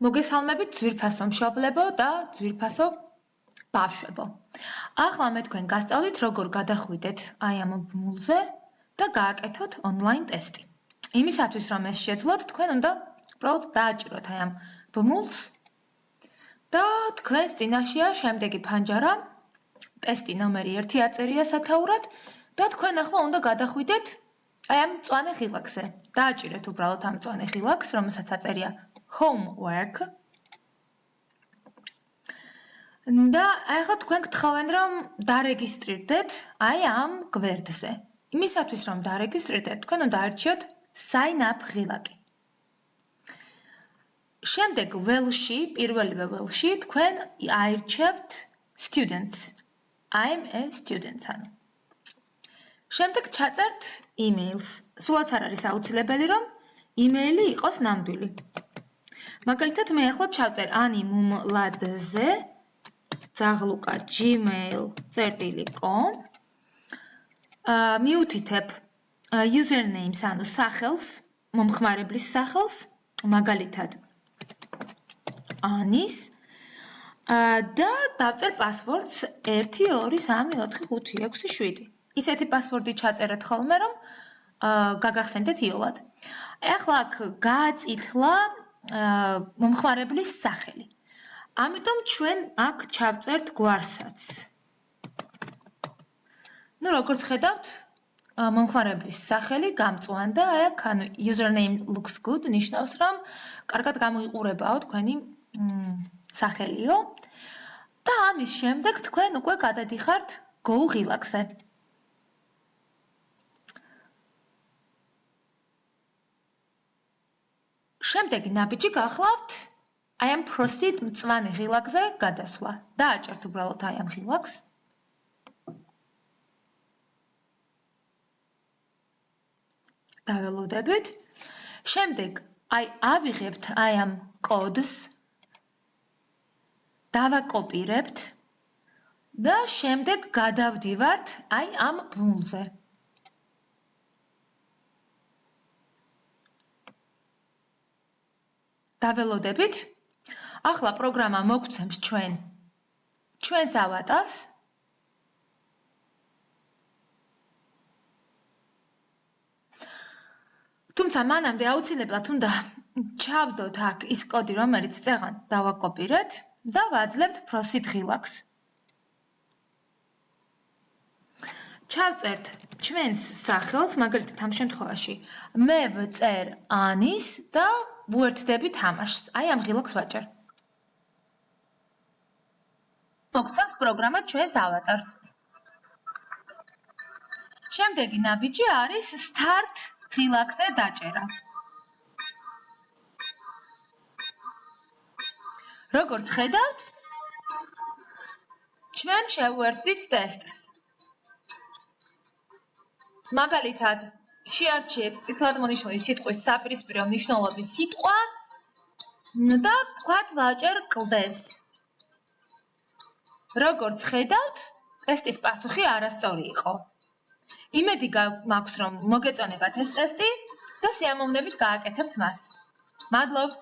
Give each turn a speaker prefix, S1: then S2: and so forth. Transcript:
S1: მოგესალმებით ძვირფასო მშობლებო და ძვირფასო ბავშვებო. ახლა მე თქვენ გასწავლით როგორ გადახვიდეთ აი ამ ბმულზე და გააკეთოთ ონლაინ ტესტი. იმისათვის რომ ეს შეძლოთ, თქვენ უნდა უბრალოდ დააჭიროთ აი ამ ბმულს და თქვენს წინაშეა შემდეგი ფანჯარა, ტესტი ნომერი 1 აწერია სათაურად და თქვენ ახლა უნდა გადახვიდეთ აი ამ მწვანე ღილაკზე. დააჭირეთ უბრალოდ ამ მწვანე ღილაკს, რომელსაც აწერია homework. და ახლა თქვენ გთხოვენ რომ დარეგისტრირდეთ აი ამ გვერდზე. იმისათვის რომ დარეგისტრირდეთ, თქვენ უნდა არჩიოთ sign up ღილაკი. შემდეგ ველში, პირველივე ველში თქვენ აირჩევთ students. I'm a student. შემდეგ ჩაწერთ emails. სულაც არ არის აუცილებელი რომ email-ი იყოს ნამდვილი. მაგალითად მე ახლა ჩავწერ ani@gmail.com. მიუთითებ username-ს, ანუ სახელს, მომხმარებლის სახელს, მაგალითად anis და დავწერ პასვორდს 1234567. ისეთი პასვორდი ჩაწერეთ ხოლმე რომ გაგახსენდეთ იოლად. ახლა აქ გააწითლა მომხმარებლის სახელი. ამიტომ ჩვენ აქ ჩავწერთ გვარსაც. ნუ როგორც ხედავთ, მომხმარებლის სახელი გამწვანდა აქ, ანუ username looks good, ნიშნავს რომ კარგად გამოიყურებაო თქვენი სახელიო. და ამის შემდეგ თქვენ უკვე გადადიხართ go ღილაკზე. შემდეგი ნაბიჯი გახლავთ აი ამ proceed მწვანე ღილაკზე გადასვლა. დააჭერთ უბრალოდ აი ამ ღილაკს. დაველოდებით. შემდეგ აი ავიღებთ აი ამ კოდს. დავაკოპირებთ და შემდეგ გადავდივართ აი ამ ბმულზე. დაველოდებით. ახლა პროგრამა მოგცემს ჩვენს ავატარს. თუმცა მანამდე აუცილებლად უნდა ჩავდოთ აქ ის კოდი, რომელიც წეღან დავაკოპირეთ და ვაძლევთ proceed ღილაკს. ჩავწერთ ჩვენს სახელს, მაგალითად ამ შემთხვევაში მე ვწერ anis და ვუერთდები თამაშს. აი ამ ღილაკს ვაჭერ. მოგცემს პროგრამა ჩვენს ავატარს. შემდეგი ნაბიჯი არის start ღილაკზე დაჭერა. როგორც ხედავთ, ჩვენ შევუერთდით ტესტს. მაგალითად, შეარჩიეთ წითლად მონიშნული სიტყვის საპირისპირო მნიშვნელობის სიტყვა და ვთქვათ ვაჭერ კლდეს. როგორც ხედავთ, ტესტის პასუხი არასწორი იყო. იმედი მაქვს რომ მოგეწონებათ ეს ტესტი და სიამოვნებით გააკეთებთ მას. მადლობთ!